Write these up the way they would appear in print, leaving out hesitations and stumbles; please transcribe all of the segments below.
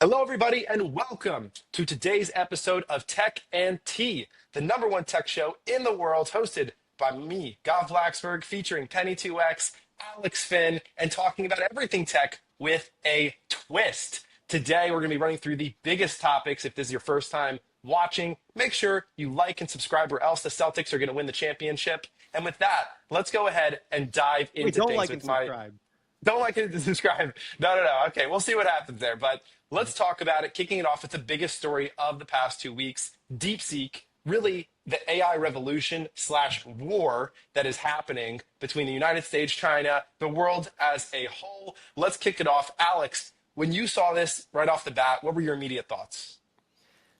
Hello, everybody, and welcome to today's episode of Tech and Tea, the number one tech show in the world, hosted by me, Gav Blacksberg, featuring Penny2X, Alex Finn, and talking about everything tech with a twist. Today, we're going to be running through the biggest topics. If this is your first time watching, make sure you like and subscribe, or else the Celtics are going to win the championship. And with that, let's go ahead and dive Wait, into don't things like with and my subscribe. don't like it to subscribe. No. Okay, we'll see what happens there. But let's talk about it. Kicking it off with the biggest story of the past 2 weeks: DeepSeek, really the AI revolution slash war that is happening between the United States, China, the world as a whole. Let's kick it off. Alex, when you saw this right off the bat, what were your immediate thoughts?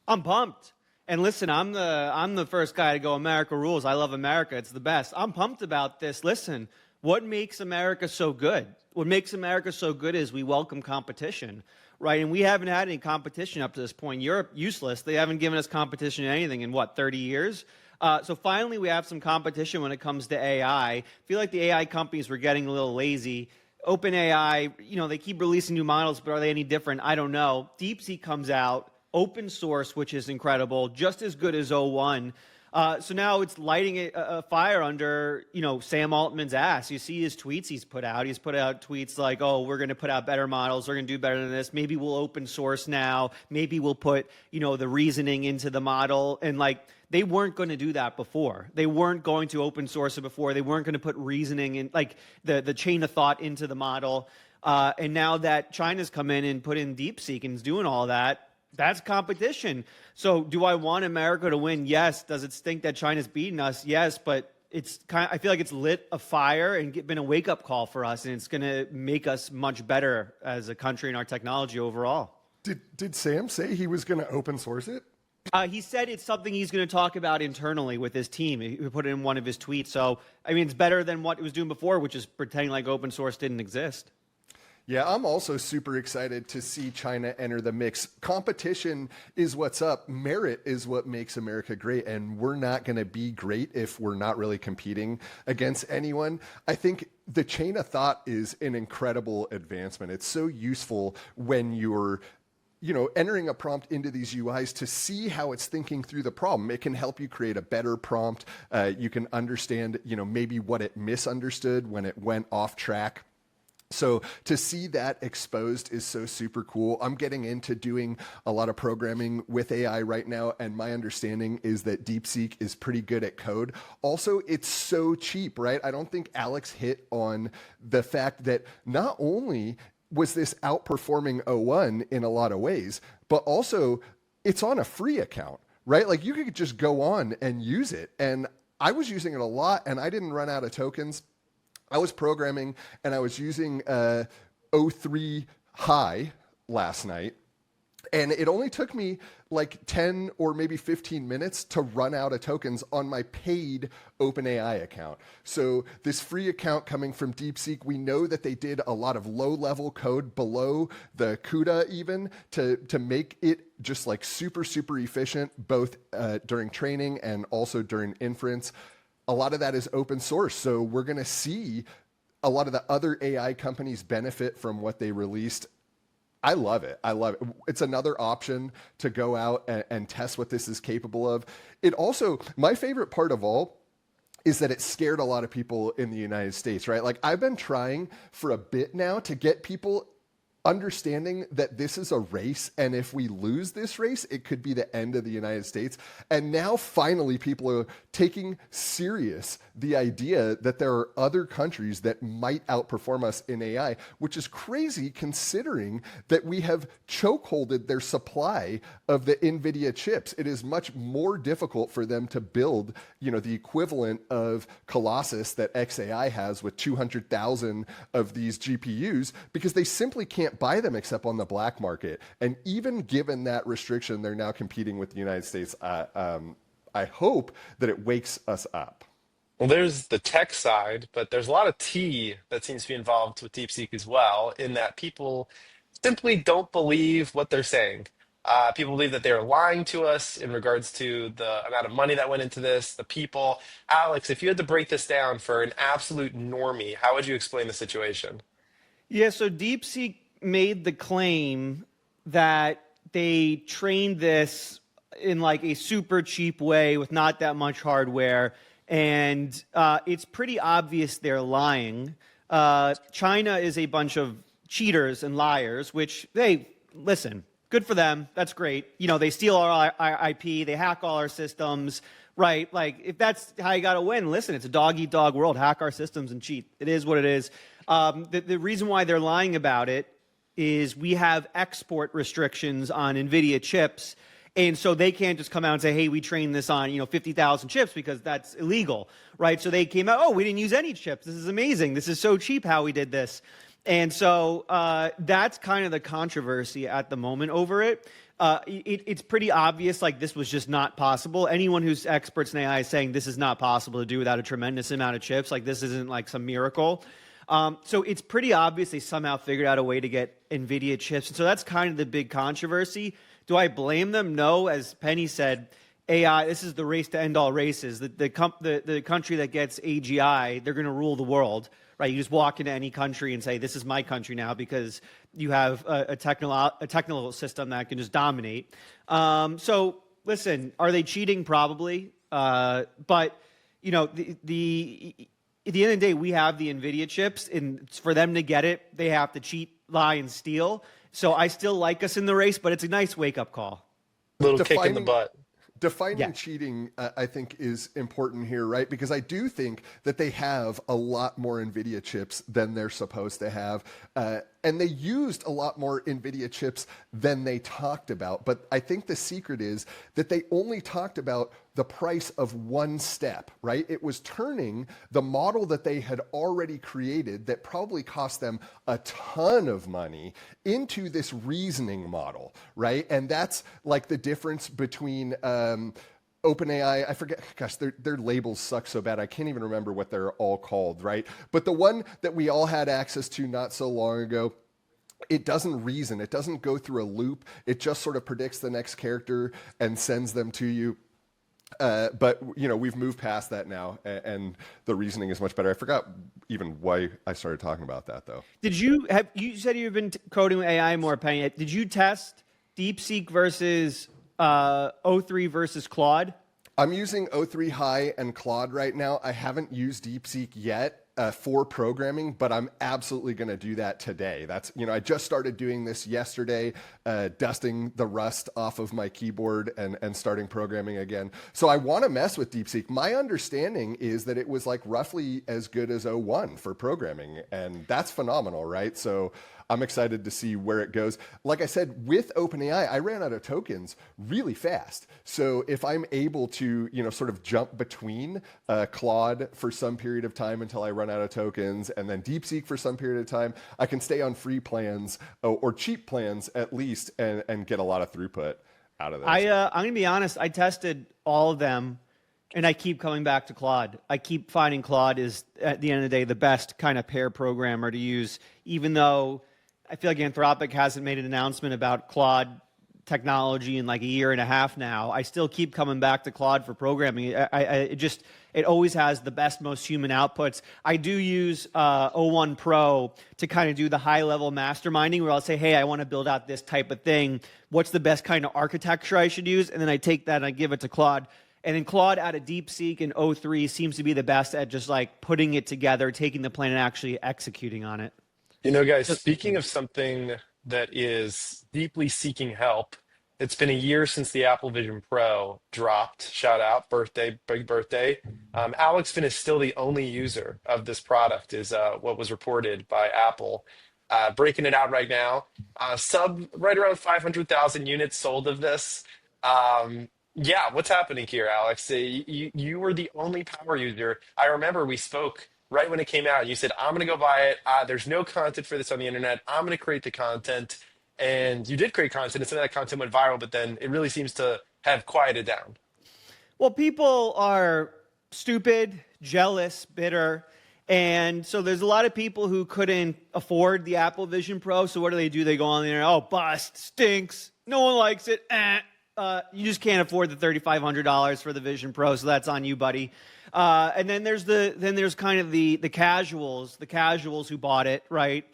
I'm pumped. And listen, I'm the first guy to go America rules. I love America. It's the best. I'm pumped about this. Listen, what makes America so good? What makes America so good is we welcome competition, right? And we haven't had any competition up to this point. Europe, useless. They haven't given us competition in anything in what, 30 years? So finally, we have some competition when it comes to AI. I feel like the AI companies were getting a little lazy. OpenAI, they keep releasing new models, but are they any different? I don't know. DeepSeek comes out, open source, which is incredible, just as good as O1. So now it's lighting a fire under, Sam Altman's ass. You see his tweets he's put out. He's put out tweets like, oh, we're going to put out better models. We're going to do better than this. Maybe we'll open source now. Maybe we'll put, the reasoning into the model. And they weren't going to do that before. They weren't going to open source it before. They weren't going to put reasoning in, the chain of thought into the model. And now that China's come in and put in DeepSeek and is doing all that, that's competition. So do I want America to win? Yes. Does it stink that China's beating us? Yes. But I feel like it's lit a fire and been a wake-up call for us, and it's going to make us much better as a country and our technology overall. Did Sam say he was going to open source it? He said it's something he's going to talk about internally with his team. He put it in one of his tweets. So, it's better than what he was doing before, which is pretending like open source didn't exist. Yeah, I'm also super excited to see China enter the mix. Competition is what's up. Merit is what makes America great, and we're not going to be great if we're not really competing against anyone. I think the chain of thought is an incredible advancement. It's so useful when you're entering a prompt into these UIs to see how it's thinking through the problem. It can help you create a better prompt. You can understand, maybe what it misunderstood when it went off track. So to see that exposed is so super cool. I'm getting into doing a lot of programming with AI right now, and my understanding is that DeepSeek is pretty good at code. Also, it's so cheap, right? I don't think Alex hit on the fact that not only was this outperforming O1 in a lot of ways, but also it's on a free account, right? Like you could just go on and use it. And I was using it a lot, and I didn't run out of tokens. I was programming and I was using O3 High last night, and it only took me like 10 or maybe 15 minutes to run out of tokens on my paid OpenAI account. So this free account coming from DeepSeek, we know that they did a lot of low-level code below the CUDA even to make it just like super, super efficient, both during training and also during inference. A lot of that is open source. So we're going to see a lot of the other AI companies benefit from what they released. I love it. It's another option to go out and test what this is capable of. It also, my favorite part of all is that it scared a lot of people in the United States, right? Like I've been trying for a bit now to get people understanding that this is a race, and if we lose this race, it could be the end of the United States. And now finally people are taking serious the idea that there are other countries that might outperform us in AI, which is crazy considering that we have chokeholded their supply of the NVIDIA chips. It is much more difficult for them to build, the equivalent of Colossus that XAI has with 200,000 of these GPUs, because they simply can't buy them except on the black market. And even given that restriction, they're now competing with the United States. I hope that it wakes us up. Well, there's the tech side, but there's a lot of tea that seems to be involved with DeepSeek as well, in that people simply don't believe what they're saying. People believe that they're lying to us in regards to the amount of money that went into this, the people. Alex, if you had to break this down for an absolute normie, how would you explain the situation? Yeah, so DeepSeek made the claim that they trained this in like a super cheap way with not that much hardware, and it's pretty obvious they're lying. China is a bunch of cheaters and liars, which listen, good for them. That's great. You know, they steal our IP, they hack all our systems, right? Like, if that's how you got to win, listen, it's a dog-eat-dog world. Hack our systems and cheat. It is what it is. The reason why they're lying about it is we have export restrictions on NVIDIA chips, and so they can't just come out and say, hey, we trained this on, 50,000 chips, because that's illegal, right? So they came out, oh, we didn't use any chips. This is amazing. This is so cheap how we did this. And so that's kind of the controversy at the moment over it. It's pretty obvious, like, this was just not possible. Anyone who's experts in AI is saying this is not possible to do without a tremendous amount of chips. Like, this isn't like some miracle. So it's pretty obvious they somehow figured out a way to get NVIDIA chips. And so that's kind of the big controversy. Do I blame them? No. As Penny said, AI, this is the race to end all races. The country that gets AGI, they're going to rule the world, right? You just walk into any country and say, this is my country now, because you have a technical system that can just dominate. So listen, are they cheating? Probably. But, at the end of the day, we have the NVIDIA chips, and for them to get it, they have to cheat, lie, and steal. So I still like us in the race, but it's a nice wake-up call. Little kick in the butt. Defining cheating, I think, is important here, right? Because I do think that they have a lot more NVIDIA chips than they're supposed to have. And they used a lot more NVIDIA chips than they talked about. But I think the secret is that they only talked about the price of one step, right? It was turning the model that they had already created that probably cost them a ton of money into this reasoning model, right? And that's like the difference between OpenAI, I forget, gosh, their labels suck so bad. I can't even remember what they're all called, right? But the one that we all had access to not so long ago, it doesn't reason. It doesn't go through a loop. It just sort of predicts the next character and sends them to you. But we've moved past that now, and the reasoning is much better. I forgot even why I started talking about that, though. You said you've been coding with AI more, Penny. Did you test DeepSeek versus O3 versus Claude? I'm using O3 High and Claude right now. I haven't used DeepSeek yet for programming, but I'm absolutely going to do that today. I just started doing this yesterday, dusting the rust off of my keyboard and starting programming again. So I want to mess with DeepSeek. My understanding is that it was like roughly as good as O1 for programming, and that's phenomenal, right? So I'm excited to see where it goes. Like I said, with OpenAI, I ran out of tokens really fast. So if I'm able to, sort of jump between Claude for some period of time until I run out of tokens, and then DeepSeek for some period of time, I can stay on free plans or cheap plans at least, and get a lot of throughput out of this. I'm going to be honest. I tested all of them, and I keep coming back to Claude. I keep finding Claude is, at the end of the day, the best kind of pair programmer to use, even though I feel like Anthropic hasn't made an announcement about Claude technology in like a year and a half now. I still keep coming back to Claude for programming. It always has the best, most human outputs. I do use O1 Pro to kind of do the high-level masterminding, where I'll say, hey, I want to build out this type of thing. What's the best kind of architecture I should use? And then I take that and I give it to Claude. And then Claude out of DeepSeek and O3 seems to be the best at just like putting it together, taking the plan and actually executing on it. Guys, speaking of something that is deeply seeking help, it's been a year since the Apple Vision Pro dropped. Shout out, big birthday. Alex Finn is still the only user of this product, is what was reported by Apple. Breaking it out right now, right around 500,000 units sold of this. Yeah, what's happening here, Alex? You were the only power user. I remember we spoke right when it came out. You said, I'm going to go buy it. There's no content for this on the internet. I'm going to create the content. And you did create content, and some of that content went viral, but then it really seems to have quieted down. Well, people are stupid, jealous, bitter. And so there's a lot of people who couldn't afford the Apple Vision Pro. So what do? They go on the internet, oh, bust, stinks, no one likes it. You just can't afford the $3,500 for the Vision Pro, so that's on you, buddy. And then there's kind of the casuals who bought it, right?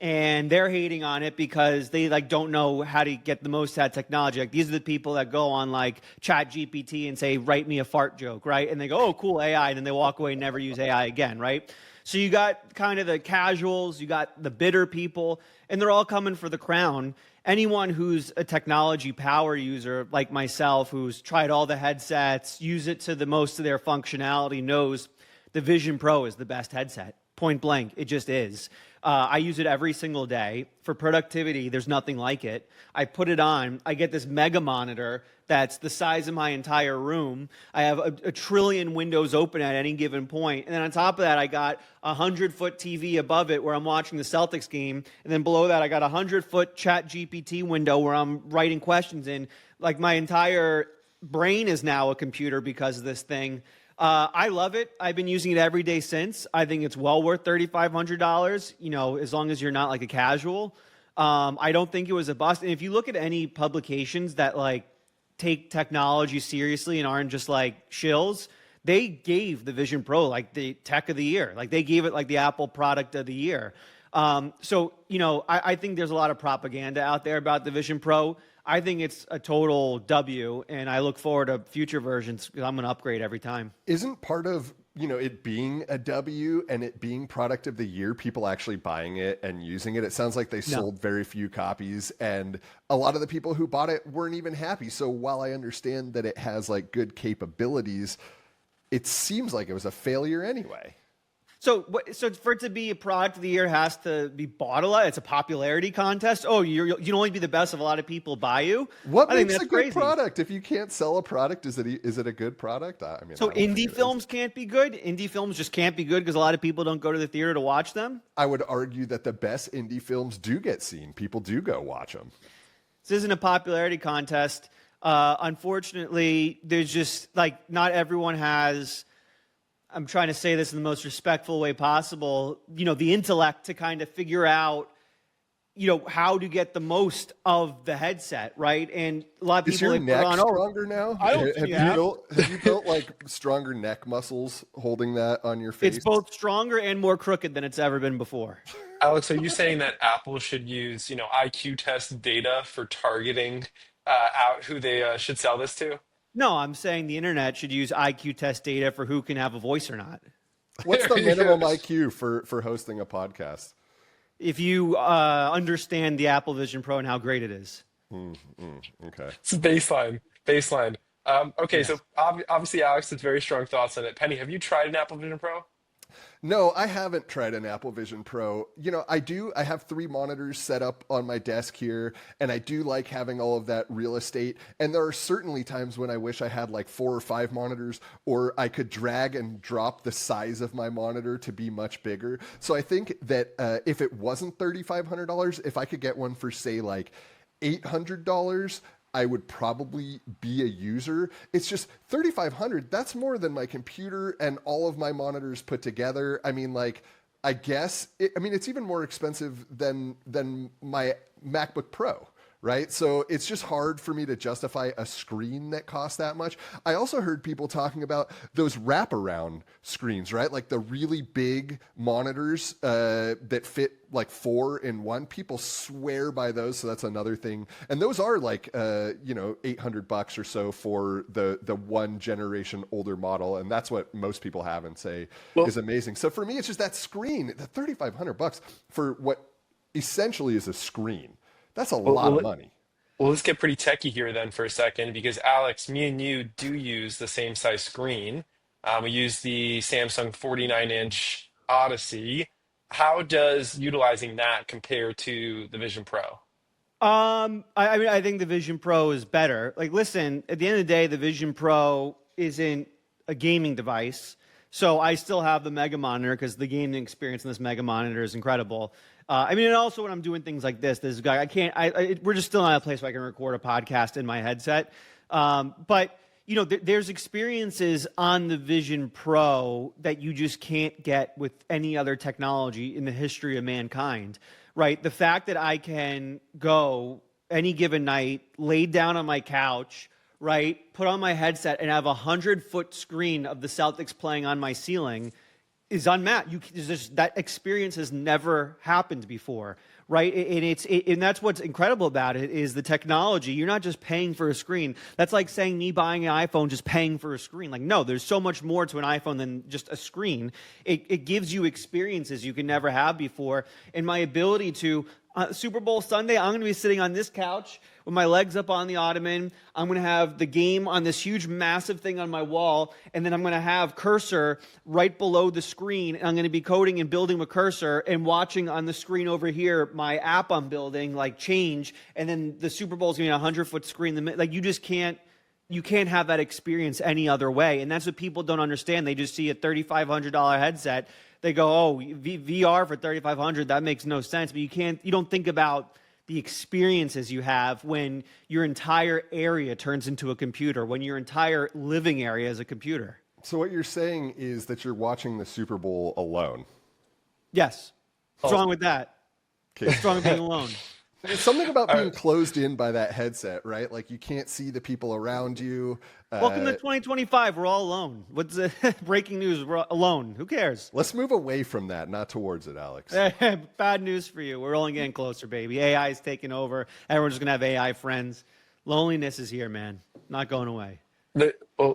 and they're hating on it because they like don't know how to get the most out of technology. Like these are the people that go on like ChatGPT and say, write me a fart joke, right? And they go, oh, cool, AI, and then they walk away and never use AI again, right? So you got kind of the casuals, you got the bitter people, and they're all coming for the crown. Anyone who's a technology power user like myself, who's tried all the headsets, use it to the most of their functionality, knows the Vision Pro is the best headset. Point blank, it just is. I use it every single day. For productivity, there's nothing like it. I put it on, I get this mega monitor that's the size of my entire room. I have a trillion windows open at any given point. And then on top of that, I got a 100-foot TV above it where I'm watching the Celtics game. And then below that, I got a 100-foot ChatGPT window where I'm writing questions in. Like my entire brain is now a computer because of this thing. I love it. I've been using it every day since. I think it's well worth $3,500, you know, as long as you're not like a casual. I don't think it was a bust. And if you look at any publications that like take technology seriously and aren't just like shills, they gave the Vision Pro like the tech of the year. Like they gave it like the Apple product of the year. So, you know, I think there's a lot of propaganda out there about the Vision Pro. I think it's a total W, and I look forward to future versions because I'm going to upgrade every time. Isn't part of, you know, it being a W and it being product of the year, people actually buying it and using it? It sounds like they sold very few copies, and a lot of the people who bought it weren't even happy. So while I understand that it has like good capabilities, it seems like it was a failure anyway. So for it to be a product of the year, it has to be bought a lot. It's a popularity contest. Oh, you can only be the best if a lot of people buy you. What I think makes that's a good crazy. product? If you can't sell a product, is it a good product? I mean, So I don't think indie it films is. can't be good. Indie films just can't be good because a lot of people don't go to the theater to watch them. I would argue that the best indie films do get seen. People do go watch them. This isn't a popularity contest. Unfortunately, there's just like not everyone has. I'm trying to say this in the most respectful way possible, you know, the intellect to kind of figure out, you know, how to get the most of the headset, right? And a lot of Is people your they put neck on, stronger now? I don't Have see you that. have you built like stronger neck muscles holding that on your face? It's both stronger and more crooked than it's ever been before. Alex, are you saying that Apple should use, IQ test data for targeting out who they should sell this to? No, I'm saying the internet should use IQ test data for who can have a voice or not. What's the minimum IQ for hosting a podcast? If you understand the Apple Vision Pro and how great it is. Okay. It's baseline. Baseline. Okay, Yes. so obviously Alex has very strong thoughts on it. Penny, have you tried an Apple Vision Pro? No, I haven't tried an Apple Vision Pro. You know, I have 3 monitors set up on my desk here, and I do like having all of that real estate. And there are certainly times when I wish I had like 4 or 5 monitors, or I could drag and drop the size of my monitor to be much bigger. So I think that if it wasn't $3,500, if I could get one for say like $800, I would probably be a user. It's just $3,500. That's more than my computer and all of my monitors put together. I mean, like, I guess, it's even more expensive than my MacBook Pro, right? So it's just hard for me to justify a screen that costs that much. I also heard people talking about those wraparound screens, right? Like the really big monitors that fit like 4 in 1. People swear by those, so that's another thing. And those are like $800 or so for the one generation older model, and that's what most people have and say is amazing. So for me, it's just that screen, the $3,500 for what essentially is a screen. That's a lot of money. Well, let's get pretty techie here then for a second, because Alex, me and you do use the same size screen. We use the Samsung 49-inch Odyssey. How does utilizing that compare to the Vision Pro? I think the Vision Pro is better. Like, listen, at the end of the day, the Vision Pro isn't a gaming device. So I still have the Mega Monitor because the gaming experience in this Mega Monitor is incredible. And also when I'm doing things like this guy, we're just still not at a place where I can record a podcast in my headset. But you know, there's experiences on the Vision Pro that you just can't get with any other technology in the history of mankind, right? The fact that I can go any given night, lay down on my couch, right, put on my headset and have a 100-foot screen of the Celtics playing on my ceiling is unmatched. That experience has never happened before, right? And that's what's incredible about it is the technology. You're not just paying for a screen. That's like saying me buying an iPhone, just paying for a screen. Like, no, there's so much more to an iPhone than just a screen. It gives you experiences you can never have before. And my ability to, Super Bowl Sunday, I'm going to be sitting on this couch with my legs up on the ottoman. I'm going to have the game on this huge, massive thing on my wall, and then I'm going to have cursor right below the screen, and I'm going to be coding and building with cursor and watching on the screen over here my app I'm building like change, and then the Super Bowl is going to be a 100-foot screen. Like, you just can't have that experience any other way, and that's what people don't understand. They just see a $3,500 headset. They go, oh, VR for $3,500, that makes no sense. But you don't think about the experiences you have when your entire area turns into a computer, when your entire living area is a computer. So what you're saying is that you're watching the Super Bowl alone. Yes. What's wrong with that? Okay. What's wrong with being alone? There's something about being closed in by that headset, right? Like, you can't see the people around you. Welcome to 2025. We're all alone. What's breaking news? We're alone. Who cares? Let's move away from that, not towards it, Alex. Bad news for you. We're only getting closer, baby. AI is taking over. Everyone's going to have AI friends. Loneliness is here, man. Not going away.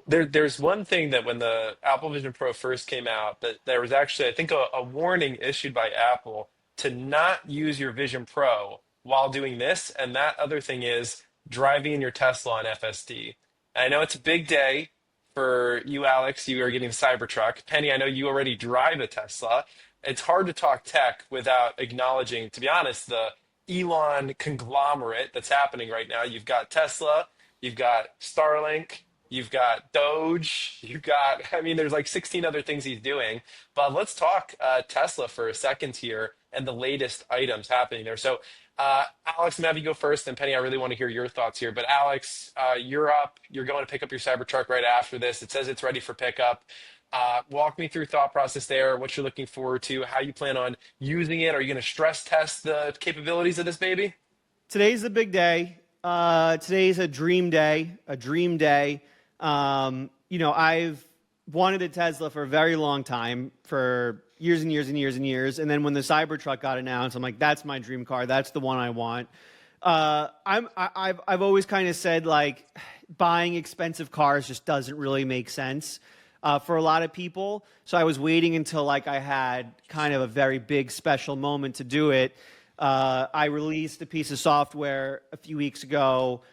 There's one thing that when the Apple Vision Pro first came out, that there was actually, I think, a warning issued by Apple to not use your Vision Pro while doing this. And that other thing is driving in your Tesla on FSD. And I know it's a big day for you, Alex. You are getting the Cybertruck. Penny, I know you already drive a Tesla. It's hard to talk tech without acknowledging, to be honest, the Elon conglomerate that's happening right now. You've got Tesla, you've got Starlink, you've got Doge, there's like 16 other things he's doing. But let's talk Tesla for a second here and the latest items happening there. So, Alex, I'm gonna have you go first, and Penny, I really want to hear your thoughts here. But Alex, you're up. You're going to pick up your Cybertruck right after this. It says it's ready for pickup. Walk me through thought process there, what you're looking forward to, how you plan on using it. Are you going to stress test the capabilities of this baby? Today's the big day. Today's a dream day. I've wanted a Tesla for a very long time, for years and years and years and years. And then when the Cybertruck got announced, I'm like, that's my dream car. That's the one I want. I've always kind of said, like, buying expensive cars just doesn't really make sense for a lot of people. So I was waiting until, like, I had kind of a very big special moment to do it. I released a piece of software a few weeks ago,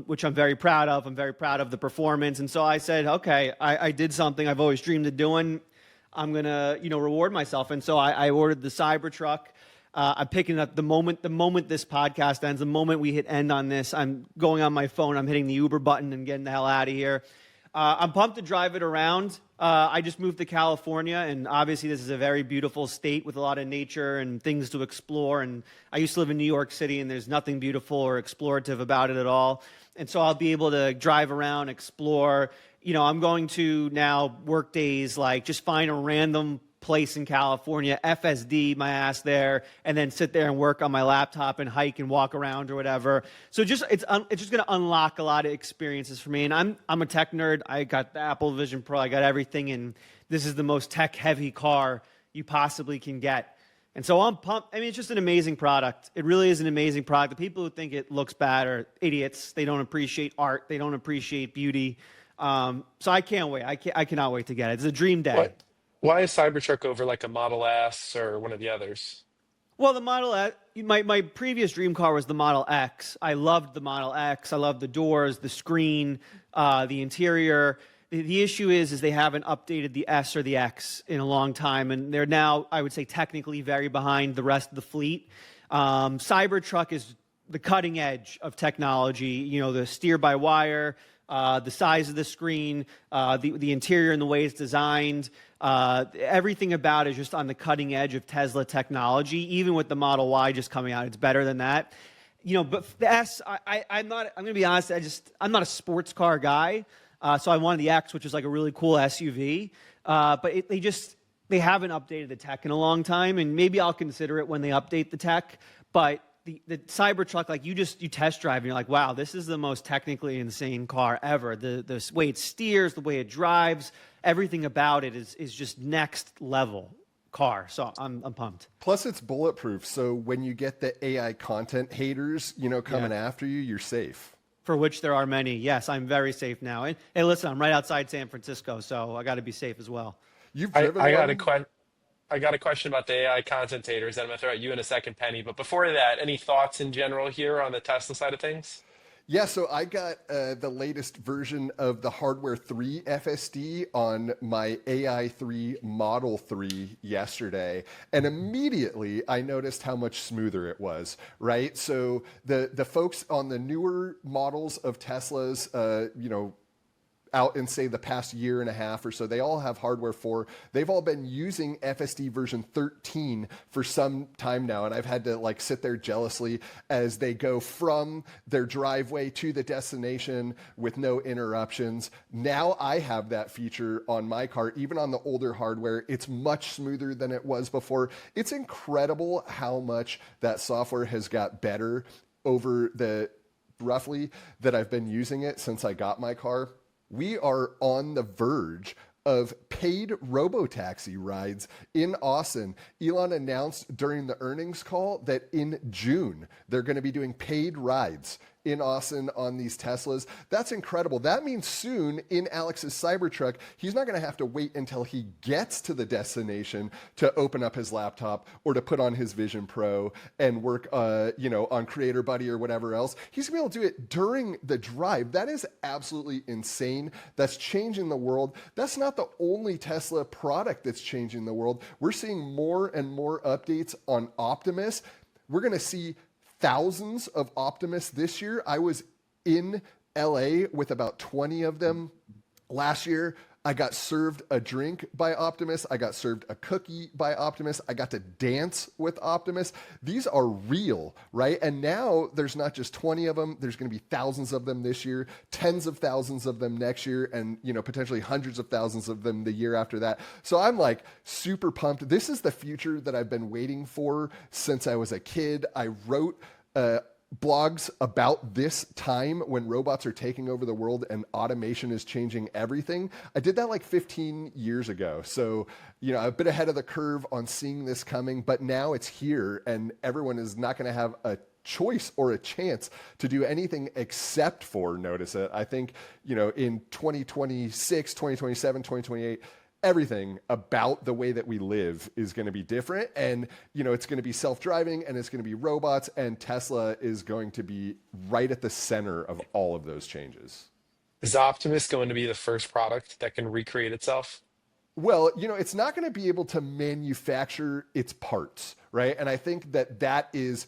which I'm very proud of. I'm very proud of the performance. And so I said, okay, I did something I've always dreamed of doing. I'm going to, reward myself. And so I ordered the Cybertruck. I'm picking it up the moment this podcast ends, the moment we hit end on this, I'm going on my phone, I'm hitting the Uber button and getting the hell out of here. I'm pumped to drive it around. I just moved to California, and obviously this is a very beautiful state with a lot of nature and things to explore. And I used to live in New York City, and there's nothing beautiful or explorative about it at all. And so I'll be able to drive around, explore. I'm going to now work days, like, just find a random place in California, FSD my ass there, and then sit there and work on my laptop and hike and walk around or whatever. So it's just going to unlock a lot of experiences for me. And I'm a tech nerd. I got the Apple Vision Pro. I got everything, and this is the most tech-heavy car you possibly can get. And so I'm pumped. I mean, it's just an amazing product. It really is an amazing product. The people who think it looks bad are idiots. They don't appreciate art. They don't appreciate beauty. So I can't wait. I cannot wait to get it. It's a dream day. What? Why is Cybertruck over like a Model S or one of the others? Well, the Model S, my previous dream car was the Model X. I loved the Model X. I loved the doors, the screen, the interior. The issue is they haven't updated the S or the X in a long time, and they're now, I would say, technically very behind the rest of the fleet. Cybertruck is the cutting edge of technology. The steer-by-wire, the size of the screen, the interior and the way it's designed. Everything about it is just on the cutting edge of Tesla technology. Even with the Model Y just coming out, it's better than that. But the S, I'm going to be honest, I'm not a sports car guy. So I wanted the X, which is like a really cool SUV. But they haven't updated the tech in a long time, and maybe I'll consider it when they update the tech. But the Cybertruck, like, you test drive and you're like, wow, this is the most technically insane car ever. The way it steers, the way it drives, everything about it is just next level. car. So I'm pumped. Plus, it's bulletproof. So when you get the AI content haters, Yeah. coming after you, you're safe. For which there are many. Yes, I'm very safe now. And hey, listen, I'm right outside San Francisco, so I got to be safe as well. You've I, driven I got a one? question. I got a question about the AI contentators that I'm going to throw at you in a second, Penny. But before that, any thoughts in general here on the Tesla side of things? Yeah, so I got the latest version of the Hardware 3 FSD on my AI 3 Model 3 yesterday, and immediately I noticed how much smoother it was, right? So the folks on the newer models of Teslas, out in say the past year and a half or so, they all have hardware 4. They've all been using FSD version 13 for some time now, and I've had to like sit there jealously as they go from their driveway to the destination with no interruptions. Now I have that feature on my car, even on the older hardware. It's much smoother than it was before. It's incredible how much that software has got better over the roughly that I've been using it since I got my car. We are on the verge of paid robotaxi rides in Austin. Elon announced during the earnings call that in June, they're going to be doing paid rides in Austin on these Teslas. That's incredible. That means soon in Alex's Cybertruck, he's not going to have to wait until he gets to the destination to open up his laptop or to put on his Vision Pro and work, on Creator Buddy or whatever else. He's going to be able to do it during the drive. That is absolutely insane. That's changing the world. That's not the only Tesla product that's changing the world. We're seeing more and more updates on Optimus. We're going to see thousands of Optimus this year. I was in LA with about 20 of them last year. I got served a drink by Optimus. I got served a cookie by Optimus. I got to dance with Optimus. These are real, right? And now there's not just 20 of them. There's going to be thousands of them this year, tens of thousands of them next year, and potentially hundreds of thousands of them the year after that. So I'm like super pumped. This is the future that I've been waiting for since I was a kid. I wrote blogs about this time when robots are taking over the world and automation is changing everything. I did that like 15 years ago. So, a bit ahead of the curve on seeing this coming, but now it's here and everyone is not going to have a choice or a chance to do anything except for notice it. I think, in 2026, 2027, 2028, everything about the way that we live is going to be different. And, it's going to be self-driving and it's going to be robots, and Tesla is going to be right at the center of all of those changes. Is Optimus going to be the first product that can recreate itself? Well, it's not going to be able to manufacture its parts, right? And I think that is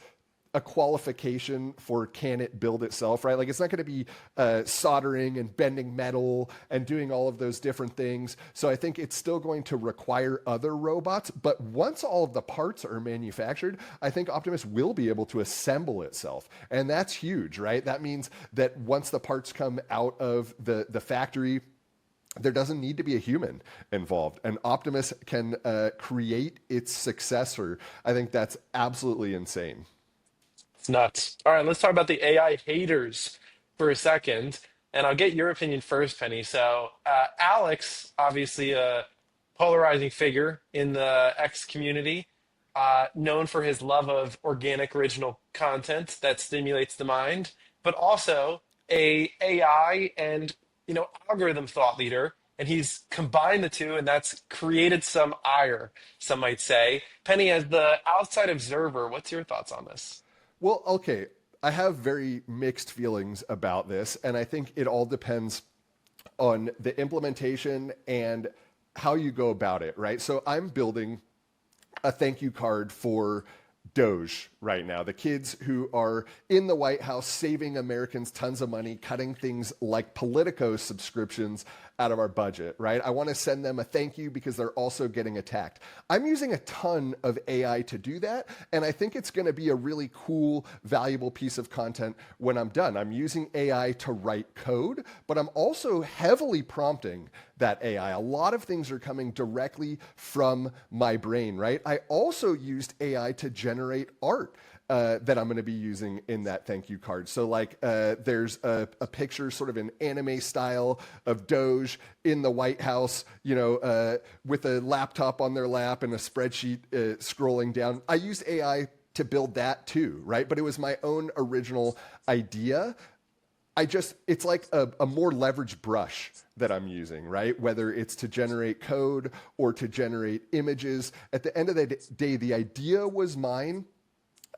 a qualification for can it build itself, right? Like it's not going to be soldering and bending metal and doing all of those different things. So I think it's still going to require other robots. But once all of the parts are manufactured, I think Optimus will be able to assemble itself. And that's huge, right? That means that once the parts come out of the factory, there doesn't need to be a human involved, and Optimus can create its successor. I think that's absolutely insane. It's nuts. All right, let's talk about the AI haters for a second. And I'll get your opinion first, Penny. So, Alex, obviously a polarizing figure in the X community, known for his love of organic, original content that stimulates the mind, but also a AI and algorithm thought leader. And he's combined the two, and that's created some ire, some might say. Penny, as the outside observer, what's your thoughts on this? Well, okay. I have very mixed feelings about this, and I think it all depends on the implementation and how you go about it, right? So I'm building a thank you card for Doge right now. The kids who are in the White House saving Americans tons of money, cutting things like Politico subscriptions out of our budget, right? I want to send them a thank you because they're also getting attacked. I'm using a ton of AI to do that, and I think it's going to be a really cool, valuable piece of content when I'm done. I'm using AI to write code, but I'm also heavily prompting that AI. A lot of things are coming directly from my brain, right? I also used AI to generate art. that I'm going to be using in that thank you card. So like there's a picture sort of in anime style of Doge in the White House, with a laptop on their lap and a spreadsheet scrolling down. I used AI to build that too, right? But it was my own original idea. It's like a more leveraged brush that I'm using, right? Whether it's to generate code or to generate images. At the end of the day, the idea was mine,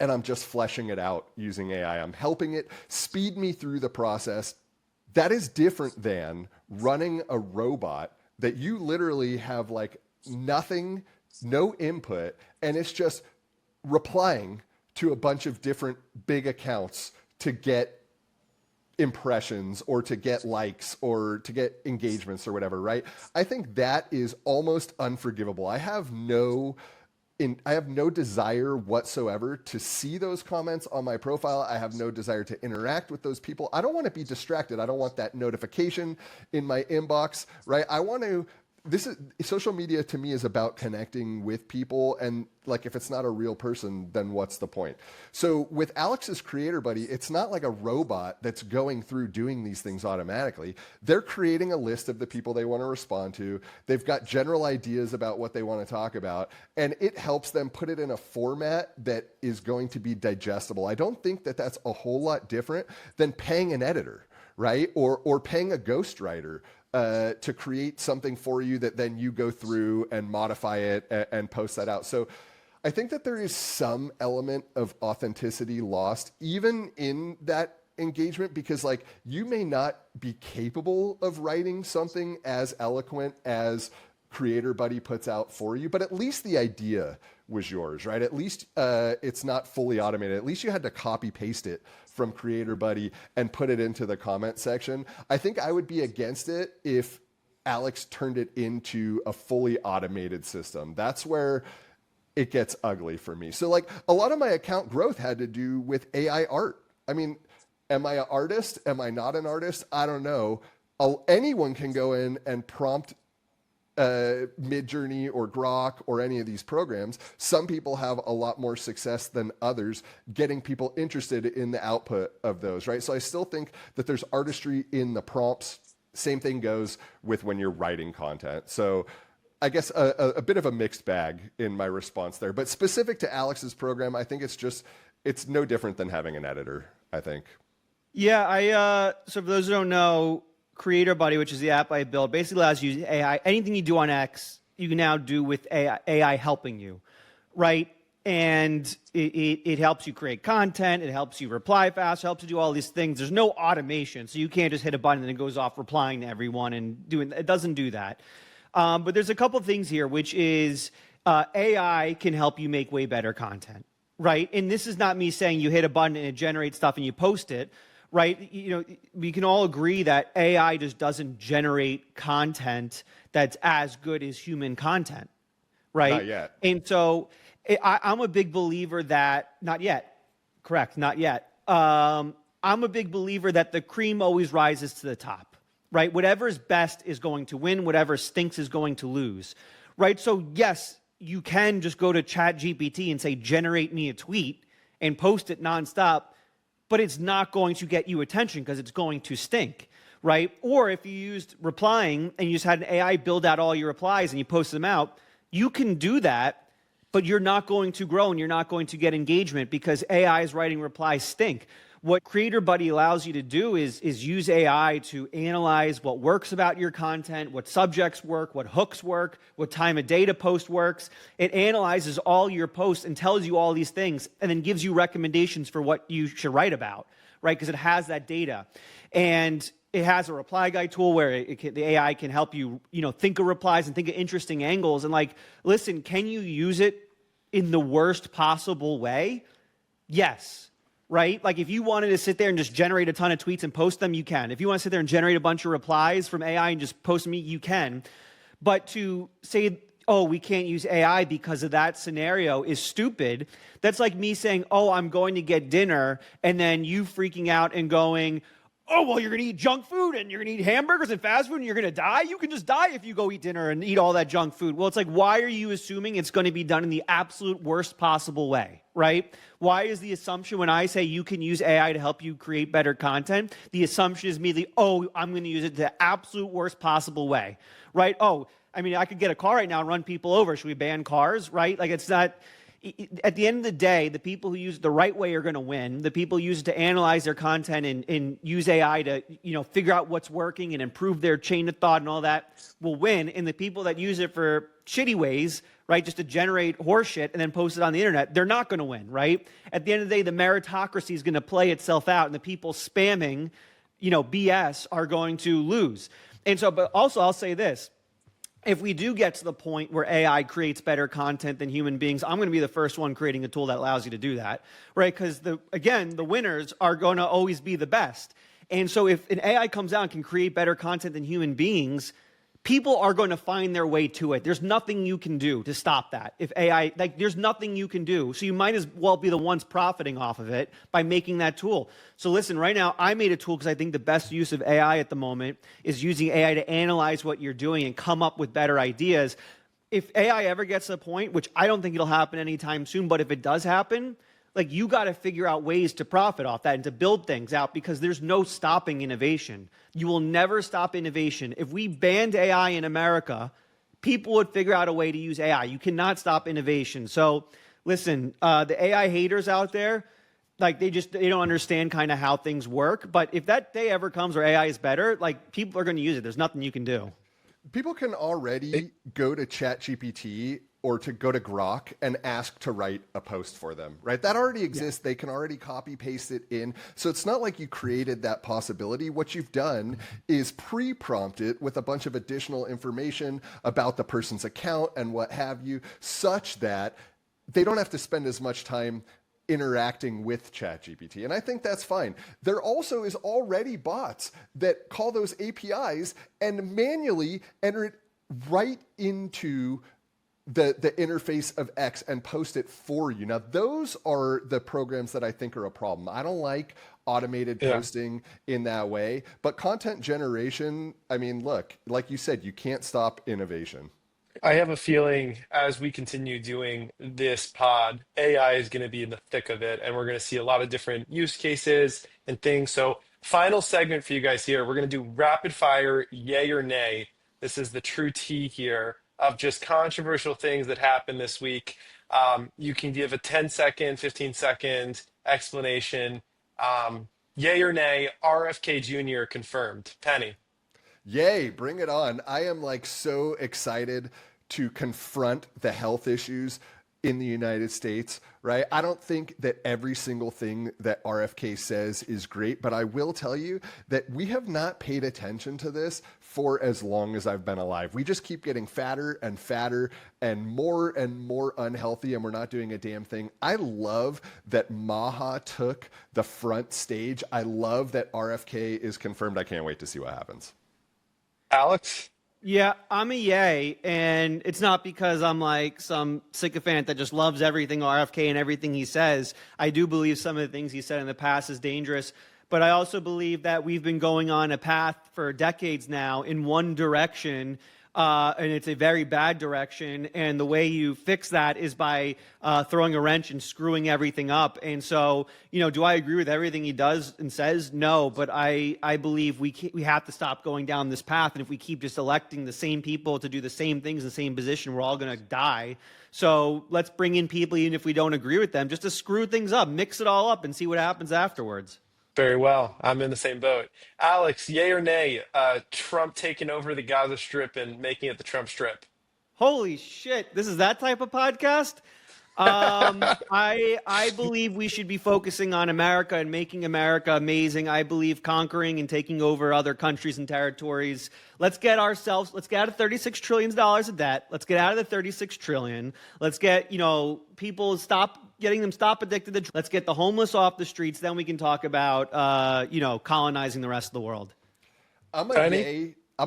and I'm just fleshing it out using AI. I'm helping it speed me through the process. That is different than running a robot that you literally have like nothing, no input, and it's just replying to a bunch of different big accounts to get impressions or to get likes or to get engagements or whatever, right? I think that is almost unforgivable. I have no desire whatsoever to see those comments on my profile. I have no desire to interact with those people. I don't want to be distracted. I don't want that notification in my inbox, right? Social media to me is about connecting with people, and like if it's not a real person, then what's the point? So with Alex's Creator Buddy, it's not like a robot that's going through doing these things automatically. They're creating a list of the people they want to respond to. They've got general ideas about what they want to talk about, and it helps them put it in a format that is going to be digestible. I don't think that that's a whole lot different than paying an editor, right? Or paying a ghostwriter to create something for you that then you go through and modify it and post that out. So I think that there is some element of authenticity lost even in that engagement, because like you may not be capable of writing something as eloquent as Creator Buddy puts out for you, but at least the idea was yours, right? At least it's not fully automated. At least you had to copy paste it from Creator Buddy and put it into the comment section. I think I would be against it if Alex turned it into a fully automated system. That's where it gets ugly for me. So like a lot of my account growth had to do with AI art. I mean, am I an artist? Am I not an artist? I don't know. Anyone can go in and prompt Midjourney or Grok or any of these programs. Some people have a lot more success than others getting people interested in the output of those, right? So I still think that there's artistry in the prompts. Same thing goes with when you're writing content. So I guess a bit of a mixed bag in my response there. But specific to Alex's program, I think it's no different than having an editor, I think. Yeah, so for those who don't know, Creator Buddy, which is the app I built, basically allows you AI. Anything you do on X, you can now do with AI helping you, right? And it helps you create content. It helps you reply fast. It helps you do all these things. There's no automation, so you can't just hit a button and it goes off replying to everyone and doing. It doesn't do that. But there's a couple things here, which is AI can help you make way better content, right? And this is not me saying you hit a button and it generates stuff and you post it. Right? We can all agree that AI just doesn't generate content that's as good as human content, right? Not yet. And so I'm a big believer that, not yet, correct, not yet. I'm a big believer that the cream always rises to the top, right? Whatever is best is going to win. Whatever stinks is going to lose, right? So yes, you can just go to ChatGPT and say, generate me a tweet and post it nonstop, but it's not going to get you attention because it's going to stink, right? Or if you used replying and you just had an AI build out all your replies and you post them out, you can do that, but you're not going to grow and you're not going to get engagement because AI's writing replies stink. What Creator Buddy allows you to do is use AI to analyze what works about your content, what subjects work, what hooks work, what time of day to post works. It analyzes all your posts and tells you all these things and then gives you recommendations for what you should write about, right? Because it has that data. And it has a reply guide tool where the AI can help you, think of replies and think of interesting angles. And like, listen, can you use it in the worst possible way? Yes. Right? Like if you wanted to sit there and just generate a ton of tweets and post them, you can. If you want to sit there and generate a bunch of replies from AI and just post them, you can. But to say, oh, we can't use AI because of that scenario is stupid. That's like me saying, oh, I'm going to get dinner, and then you freaking out and going, oh, well, you're going to eat junk food and you're going to eat hamburgers and fast food and you're going to die. You can just die if you go eat dinner and eat all that junk food. Well, it's like, why are you assuming it's going to be done in the absolute worst possible way, right? Why is the assumption when I say you can use AI to help you create better content, the assumption is immediately, oh, I'm going to use it the absolute worst possible way, right? Oh, I mean, I could get a car right now and run people over. Should we ban cars, right? Like, it's not... At the end of the day, the people who use it the right way are going to win. The people who use it to analyze their content and use AI to, figure out what's working and improve their chain of thought and all that will win. And the people that use it for shitty ways, right, just to generate horseshit and then post it on the internet, they're not going to win, right? At the end of the day, the meritocracy is going to play itself out, and the people spamming, BS are going to lose. And so, but also I'll say this. If we do get to the point where AI creates better content than human beings, I'm going to be the first one creating a tool that allows you to do that, right? Because, the winners are going to always be the best. And so if an AI comes out and can create better content than human beings, people are going to find their way to it. There's nothing you can do to stop that. If AI, there's nothing you can do. So you might as well be the ones profiting off of it by making that tool. So listen, right now, I made a tool because I think the best use of AI at the moment is using AI to analyze what you're doing and come up with better ideas. If AI ever gets to a point, which I don't think it'll happen anytime soon, but if it does happen, you got to figure out ways to profit off that and to build things out, because there's no stopping innovation. You will never stop innovation. If we banned AI in America, people would figure out a way to use AI. You cannot stop innovation. So listen, the AI haters out there, they don't understand kind of how things work. But if that day ever comes where AI is better, people are going to use it. There's nothing you can do. People can already go to ChatGPT or to go to Grok and ask to write a post for them, right? That already exists. Yeah. They can already copy paste it in. So it's not like you created that possibility. What you've done is pre-prompt it with a bunch of additional information about the person's account and what have you, such that they don't have to spend as much time interacting with ChatGPT. And I think that's fine. There also is already bots that call those APIs and manually enter it right into the interface of X and post it for you. Now, those are the programs that I think are a problem. I don't like automated posting in that way, but content generation, I mean, look, like you said, you can't stop innovation. I have a feeling as we continue doing this pod, AI is going to be in the thick of it, and we're going to see a lot of different use cases and things. So, final segment for you guys here. We're going to do rapid fire, yay or nay. This is the true tea here of just controversial things that happened this week. You can give a 10-second, 15-second explanation. Yay or nay, RFK Jr. confirmed. Penny. Yay, bring it on. I am so excited to confront the health issues in the United States, right? I don't think that every single thing that RFK says is great, but I will tell you that we have not paid attention to this for as long as I've been alive. We just keep getting fatter and fatter and more unhealthy, and we're not doing a damn thing. I love that Maha took the front stage. I love that RFK is confirmed. I can't wait to see what happens. Alex? Yeah, I'm a yay, and it's not because I'm some sycophant that just loves everything RFK and everything he says. I do believe some of the things he said in the past is dangerous, but I also believe that we've been going on a path for decades now in one direction, and it's a very bad direction, and the way you fix that is by throwing a wrench and screwing everything up. And so, do I agree with everything he does and says? No, but I believe we have to stop going down this path, and if we keep just electing the same people to do the same things in the same position, we're all going to die. So let's bring in people, even if we don't agree with them, just to screw things up, mix it all up, and see what happens afterwards. Very well. I'm in the same boat. Alex, yay or nay, Trump taking over the Gaza Strip and making it the Trump Strip? Holy shit. This is that type of podcast? I believe we should be focusing on America and making America amazing. I believe conquering and taking over other countries and territories. Let's get out of $36 trillion of debt. Let's get out of the 36 trillion. Let's get, people getting them stop addicted to. Let's get the homeless off the streets. Then we can talk about, colonizing the rest of the world. I'm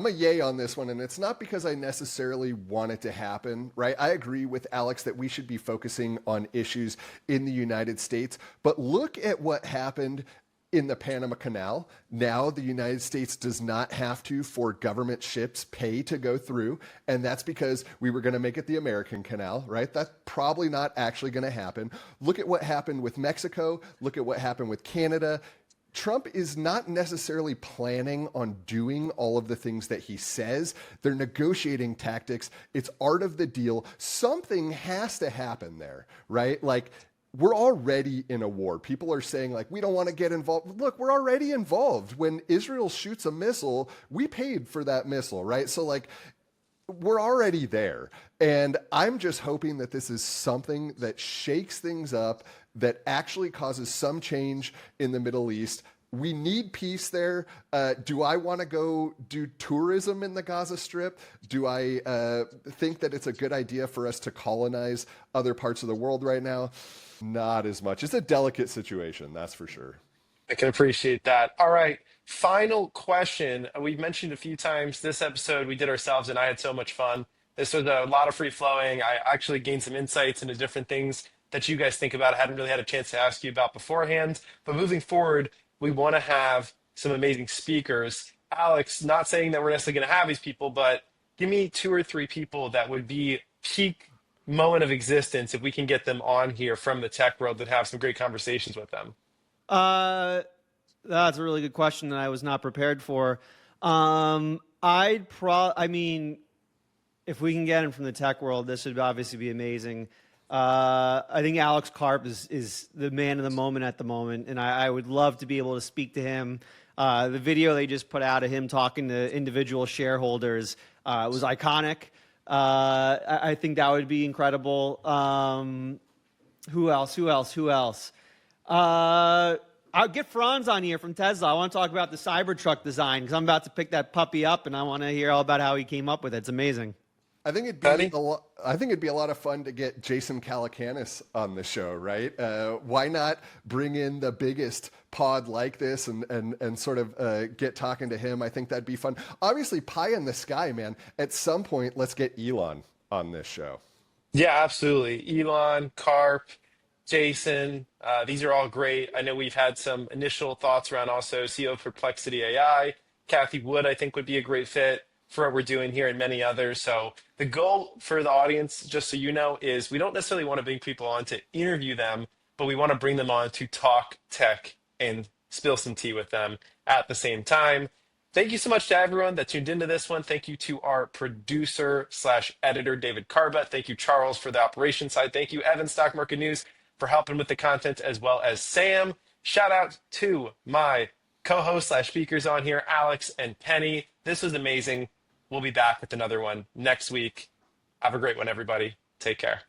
a yay on this one, and it's not because I necessarily want it to happen, right? I agree with Alex that we should be focusing on issues in the United States, but look at what happened in the Panama Canal. Now the United States does not have to, for government ships, pay to go through. And that's because we were going to make it the American Canal, right? That's probably not actually going to happen. Look at what happened with Mexico. Look at what happened with Canada. Trump is not necessarily planning on doing all of the things that he says. They're negotiating tactics. It's art of the deal. Something has to happen there, right? Like, we're already in a war. People are saying, like, we don't want to get involved. Look, we're already involved. When Israel shoots a missile, we paid for that missile, right? So, like, we're already there. And I'm just hoping that this is something that shakes things up, that actually causes some change in the Middle East. We need peace there. Do I want to go do tourism in the Gaza Strip? Do I think that it's a good idea for us to colonize other parts of the world right now? Not as much. It's a delicate situation, that's for sure. I can appreciate that. All right. Final question. We've mentioned a few times this episode we did ourselves, and I had so much fun. This was a lot of free flowing. I actually gained some insights into different things that you guys think about. I hadn't really had a chance to ask you about beforehand. But moving forward, we want to have some amazing speakers. Alex, not saying that we're necessarily going to have these people, but give me 2 or 3 people that would be peak moment of existence if we can get them on here from the tech world and have some great conversations with them. That's a really good question that I was not prepared for. I mean, if we can get him from the tech world, this would obviously be amazing. I think Alex Karp is the man of the moment at the moment, and I would love to be able to speak to him. The video they just put out of him talking to individual shareholders was iconic. I think that would be incredible. Who else? I'll get Franz on here from Tesla. I want to talk about the Cybertruck design because I'm about to pick that puppy up, and I want to hear all about how he came up with it. It's amazing. I think it'd be a lot of fun to get Jason Calacanis on the show, right? Why not bring in the biggest pod like this and sort of get talking to him? I think that'd be fun. Obviously, pie in the sky, man. At some point, let's get Elon on this show. Yeah, absolutely. Elon, Karp, Jason, these are all great. I know we've had some initial thoughts around also CEO of Perplexity AI. Kathy Wood, I think, would be a great fit for what we're doing here and many others. So the goal for the audience, just so you know, is we don't necessarily want to bring people on to interview them, but we want to bring them on to talk tech and spill some tea with them at the same time. Thank you so much to everyone that tuned into this one. Thank you to our producer/editor, David Carba. Thank you, Charles, for the operation side. Thank you, Evan, Stock Market News, for helping with the content, as well as Sam. Shout out to my co-host/speakers on here, Alex and Penny. This was amazing. We'll be back with another one next week. Have a great one, everybody. Take care.